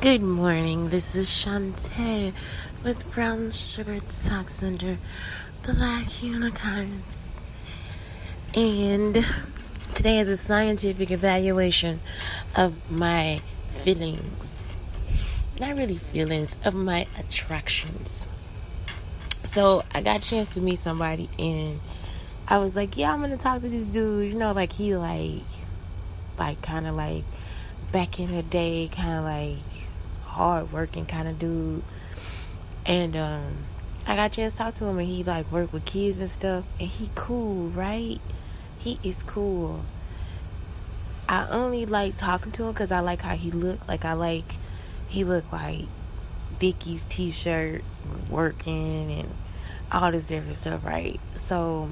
Good morning, this is Shantae with brown sugar socks under black unicorns. And today is a scientific evaluation of my feelings. Not really feelings, of my attractions. So I got a chance to meet somebody and I was like, yeah, I'm gonna talk to this dude. You know, like he kind of like back in the day, kind of like hard working kind of dude. And I got a chance to talk to him, and he like work with kids and stuff, and he cool, right? He is cool. I only like talking to him because I like how he look. He look like Dickies t-shirt, working and all this different stuff, right? So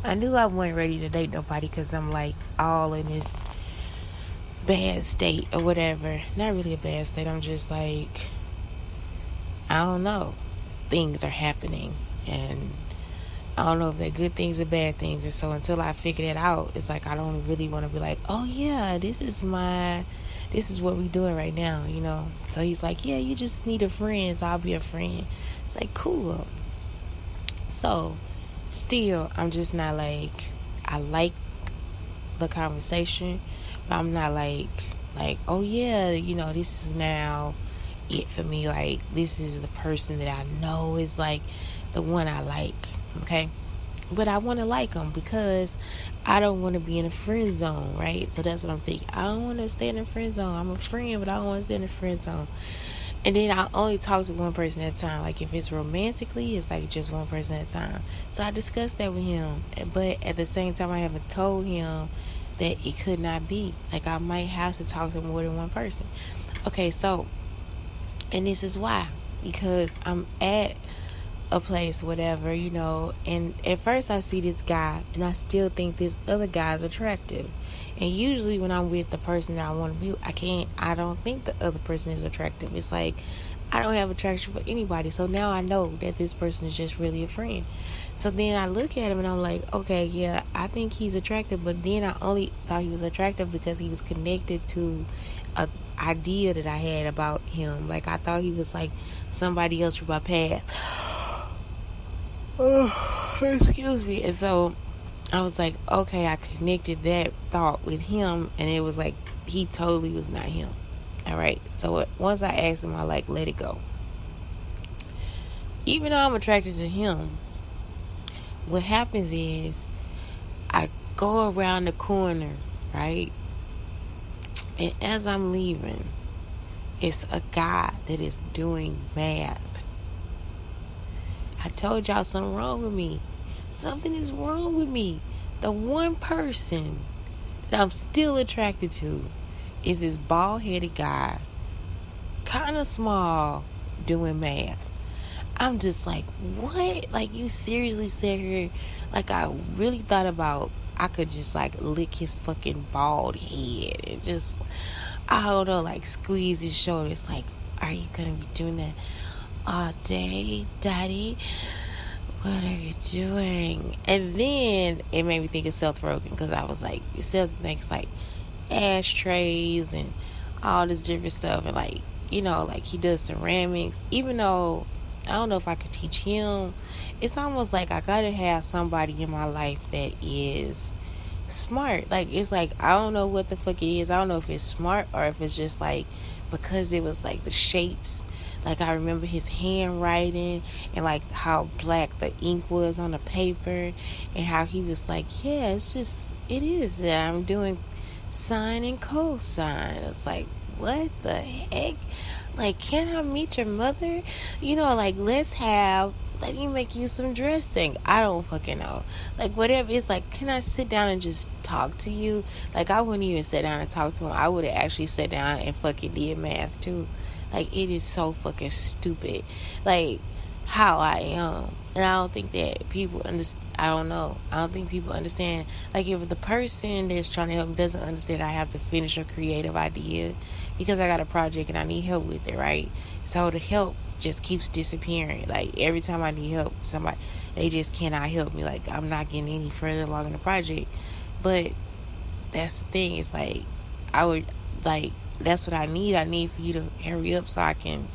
I knew I wasn't ready to date nobody because I'm like all in this bad state or whatever. Not really a bad state. I'm just like, I don't know. Things are happening and I don't know if they're good things or bad things. And so until I figure that out, it's like I don't really want to be like, oh yeah, this is what we doing right now, you know. So he's like, yeah, you just need a friend, so I'll be a friend. It's like, cool. So still, I'm just not like, I like the conversation, but I'm not like, oh yeah, you know, this is now it for me. Like, this is the person that I know is like the one I like, okay? But I want to like them because I don't want to be in a friend zone, right? So that's what I'm thinking. I don't want to stay in a friend zone. I'm a friend, but I don't want to stay in a friend zone. And then I only talk to one person at a time. Like, if it's romantically, it's like just one person at a time. So I discussed that with him. But at the same time, I haven't told him that it could not be. Like, I might have to talk to more than one person. Okay, so, and this is why. Because I'm at a place, whatever, you know, and at first I see this guy, and I still think this other guy is attractive. And usually when I'm with the person that I want to be, I don't think the other person is attractive. It's like, I don't have attraction for anybody. So now I know that this person is just really a friend. So then I look at him and I'm like, okay, yeah, I think he's attractive. But then I only thought he was attractive because he was connected to a idea that I had about him. Like, I thought he was like somebody else from my past. Excuse me. And so I was like, okay, I connected that thought with him, and it was like he totally was not him. All right. So once I asked him, I like let it go. Even though I'm attracted to him, what happens is I go around the corner, right? And as I'm leaving, it's a guy that is doing math. I told y'all something wrong with me. Something is wrong with me. The one person that I'm still attracted to is this bald-headed guy, kind of small, doing math. I'm just like, what? Like, you seriously sat here? Like, I really thought about, I could just like lick his fucking bald head and just, I don't know, like squeeze his shoulders. Like, are you gonna be doing that all day, daddy? What are you doing? And then it made me think of Seth Rogen, because I was like, Seth makes like ashtrays and all this different stuff, and like, you know, like he does ceramics. Even though I don't know if I could teach him, it's almost like I gotta have somebody in my life that is smart. Like, it's like, I don't know what the fuck it is. I don't know if it's smart or if it's just like because it was like the shapes. Like, I remember his handwriting and like how black the ink was on the paper, and how he was like, yeah, it's just, it is that I'm doing sine and cosine. It's like, what the heck? Like, can I meet your mother? You know, like, let me make you some dressing. I don't fucking know. Like, whatever. It's like, can I sit down and just talk to you? Like, I wouldn't even sit down and talk to him. I would have actually sat down and fucking did math too. Like, it is so fucking stupid. Like, how I am. And I don't think that people understand. I don't know. I don't think people understand. Like, if the person that's trying to help me doesn't understand, I have to finish a creative idea because I got a project and I need help with it, right? So the help just keeps disappearing. Like, every time I need help, they just cannot help me. Like, I'm not getting any further along in the project. But that's the thing. It's like, I would, like, that's what I need. I need for you to hurry up so I can,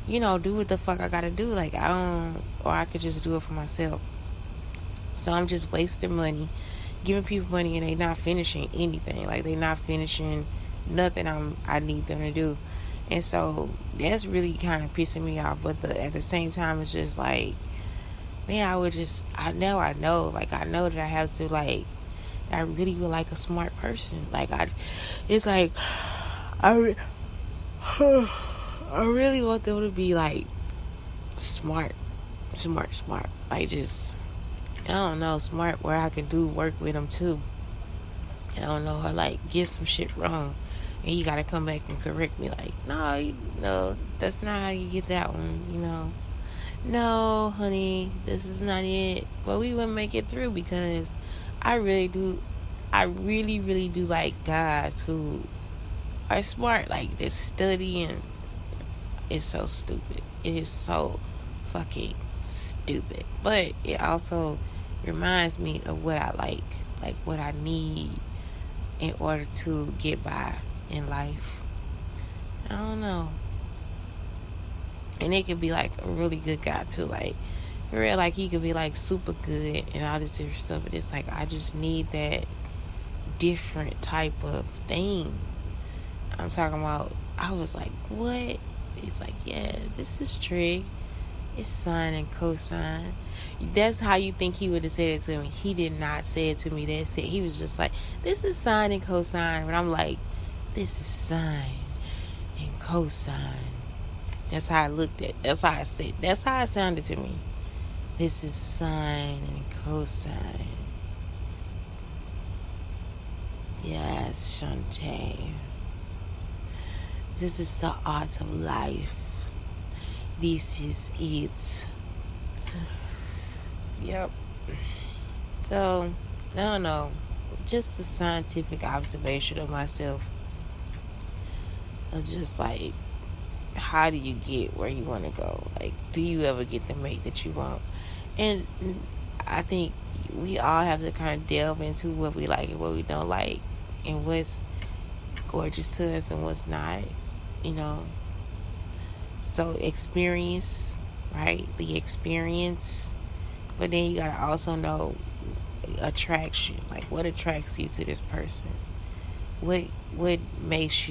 do what the fuck I gotta do. Like, or I could just do it for myself. So I'm just wasting money, giving people money, and they not finishing anything. Like, they not finishing nothing I need them to do. And so that's really kind of pissing me off. But at the same time, it's just like, man, I know that I have to, like, I really would like a smart person. Like, it's like, I really want them to be, like, smart. Like, just, I don't know, smart where I can do work with them too. I don't know, or like get some shit wrong, and you gotta come back and correct me. Like, no, that's not how you get that one. No, honey, this is not it. But we wouldn't make it through because I really, really do like guys who are smart. Like, this studying is so stupid. It is so fucking stupid. But it also reminds me of what I like what I need in order to get by in life. I don't know. And it could be like a really good guy too. Like, for real, like, he could be like super good and all this different stuff. But it's like, I just need that different type of thing. I'm talking about, I was like, what? He's like, yeah, this is trig. It's sine and cosine. That's how you think he would have said it to me. He did not say it to me. That's it. He was just like, this is sine and cosine. But I'm like, this is sine and cosine. That's how I looked at it. That's how I said. That's how it sounded to me. This is sine and cosine. Yes, Shantae. This is the art of life. This is it. Yep. So, I don't know. Just a scientific observation of myself. Of just like, how do you get where you want to go? Like, do you ever get the mate that you want? And I think we all have to kind of delve into what we like and what we don't like, and what's gorgeous to us and what's not, So experience, right? The experience. But then you gotta also know attraction. Like, what attracts you to this person? What makes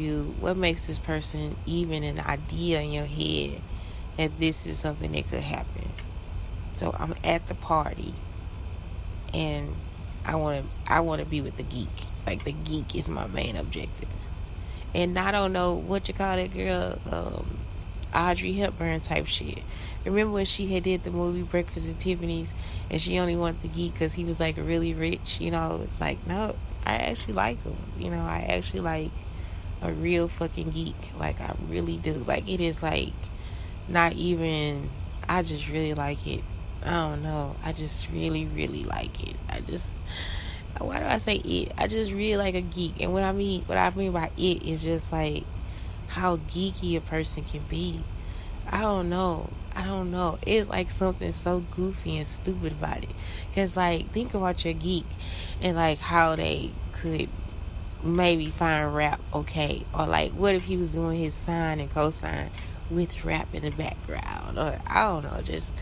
this person even an idea in your head that this is something that could happen? So I'm at the party and I want to be with the geek. Like, the geek is my main objective. And I don't know what you call that girl, Audrey Hepburn type shit. Remember when she had did the movie Breakfast at Tiffany's and she only wanted the geek because he was like really rich? It's like, no, I actually like him. I actually like a real fucking geek. Like, I really do. Like, it is like not even, I just really like it. I don't know. I just really, really like it. Why do I say it? I just really like a geek. And what I mean by it is just like how geeky a person can be. I don't know. It's like something so goofy and stupid about it. Because, like, think about your geek and like how they could maybe find rap okay. Or like, what if he was doing his sine and cosine with rap in the background? Or I don't know, just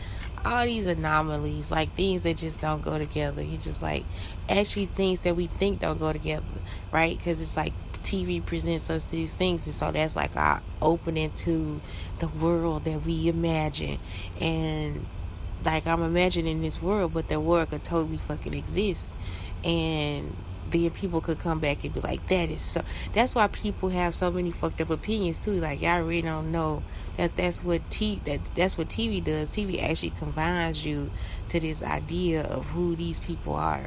all these anomalies, like things that just don't go together. You just like, actually things that we think don't go together, right? Because it's like TV presents us these things, and so that's like our opening to the world that we imagine. And like, I'm imagining this world, but the world could totally fucking exist, and then people could come back and be like, that is so. That's why people have so many fucked up opinions too. Like, y'all really don't know that's what TV does. TV actually confines you to this idea of who these people are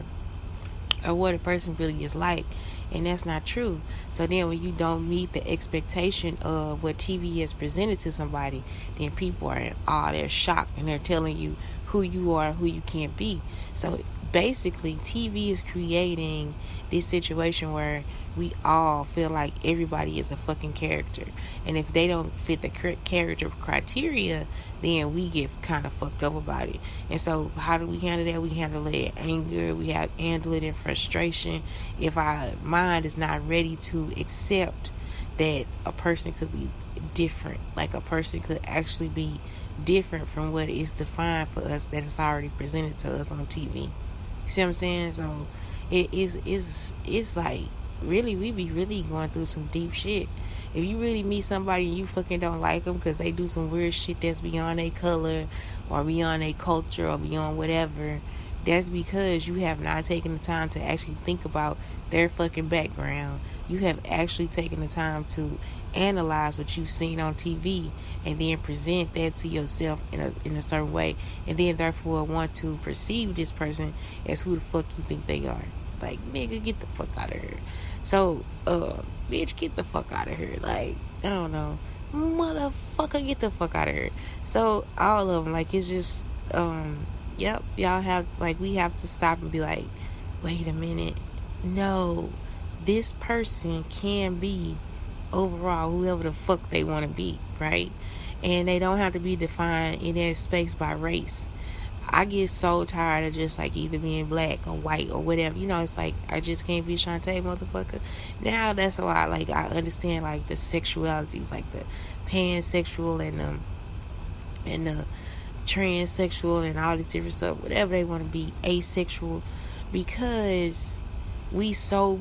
or what a person really is like, and that's not true. So then when you don't meet the expectation of what TV has presented to somebody, then people are in awe, they're shocked, and they're telling you who you are, who you can't be. So basically, TV is creating this situation where we all feel like everybody is a fucking character, and if they don't fit the character criteria, then we get kind of fucked up about it. And so how do we handle that? We handle it in anger, we handle it in frustration. If our mind is not ready to accept that a person could be different. Like a person could actually be different from what is defined for us that is already presented to us on TV. You see what I'm saying? So it's like really we be really going through some deep shit. If you really meet somebody and you fucking don't like them because they do some weird shit that's beyond their color or beyond their culture or beyond whatever, that's because you have not taken the time to actually think about their fucking background. You have actually taken the time to analyze what you've seen on TV and then present that to yourself in a certain way, and then therefore want to perceive this person as who the fuck you think they are. Like, nigga, get the fuck out of here. So, bitch, get the fuck out of here. Like, I don't know. Motherfucker, get the fuck out of here. So, all of them, like, it's just, yep, y'all have, like, we have to stop and be like, wait a minute. No, this person can be overall whoever the fuck they want to be, right? And they don't have to be defined in that space by race. I get so tired of just like either being black or white or whatever. You know, it's like I just can't be Shantae, motherfucker. Now that's why I understand like the sexualities, like the pansexual and the transsexual and all this different stuff, whatever they want to be, asexual, because we so,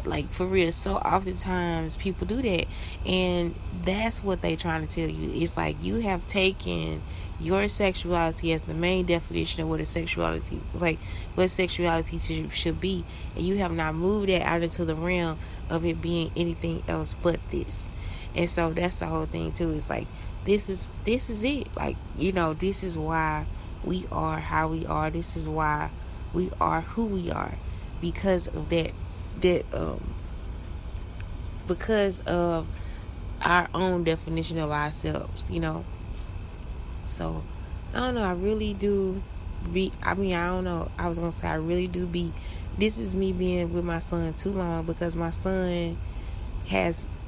like, for real, so oftentimes people do that, and that's what they trying to tell you. It's like you have taken your sexuality as the main definition of what a sexuality, like what sexuality should be, and you have not moved that out into the realm of it being anything else but this. And so that's the whole thing too. It's like this is it. Like, you know, this is why we are how we are. This is why we are who we are, because of that because of our own definition of ourselves, you know. So I don't know, I really do be, I don't know, I was gonna say I really do be, this is me being with my son too long, because my son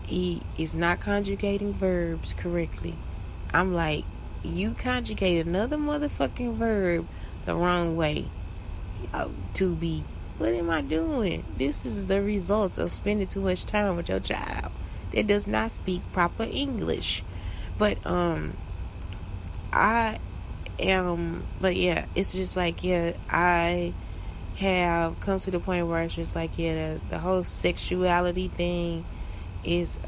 he is not conjugating verbs correctly. I'm like, you conjugate another motherfucking verb the wrong way. To be, what am I doing? This is the result of spending too much time with your child that does not speak proper English. But but yeah, it's just like, yeah, I have come to the point where it's just like, yeah, the whole sexuality thing is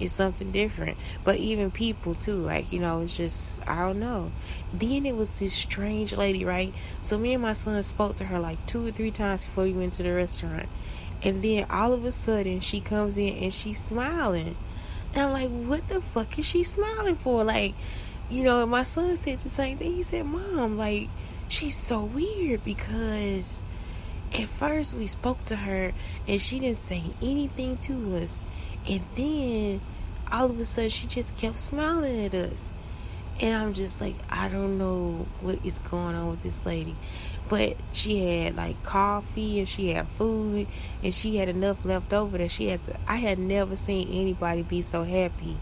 something different. But even people too, like, you know, it's just, I don't know. Then it was this strange lady, right? So me and my son spoke to her like 2 or 3 times before we went to the restaurant, and then all of a sudden she comes in and she's smiling, and I'm like, what the fuck is she smiling for? Like, you know, and my son said the same thing. He said, Mom, like, she's so weird, because at first we spoke to her and she didn't say anything to us, and then all of a sudden she just kept smiling at us. And I'm just like, I don't know what is going on with this lady. But she had like coffee and she had food and she had enough left over that I had never seen anybody be so happy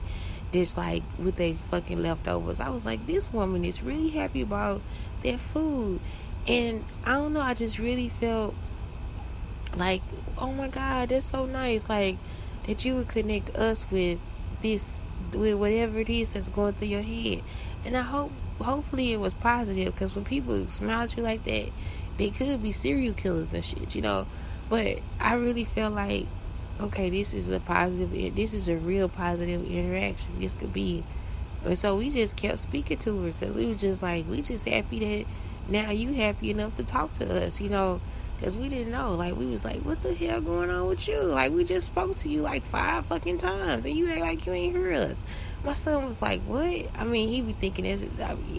just like with their fucking leftovers. I was like, this woman is really happy about their food. And I don't know, I just really felt like, oh my God, that's so nice. Like, that you would connect us with this, with whatever it is that's going through your head. And I hopefully it was positive, because when people smile at you like that, they could be serial killers and shit, you know. But I really felt like, okay, this is a real positive interaction. This could be. And so we just kept speaking to her, because we was just like, we just happy that now you happy enough to talk to us, you know. Because we didn't know. Like, we was like, what the hell going on with you? Like, we just spoke to you like 5 fucking times, and you act like you ain't hear us. My son was like, what? I mean, he be thinking I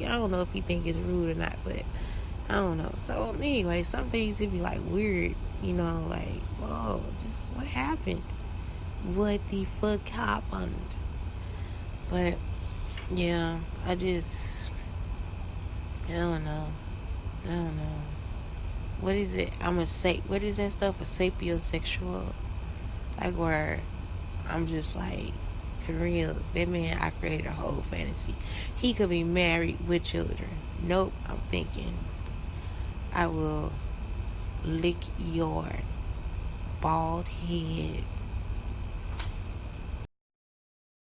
don't know if he think it's rude or not, but I don't know. So, anyway, some things it be like weird, you know, like, whoa, this is what happened. What the fuck happened? But, yeah, I don't know. What is it? What is that stuff? A sapiosexual? Like, where I'm just like, for real, that man, I created a whole fantasy. He could be married with children. Nope, I'm thinking, I will lick your bald head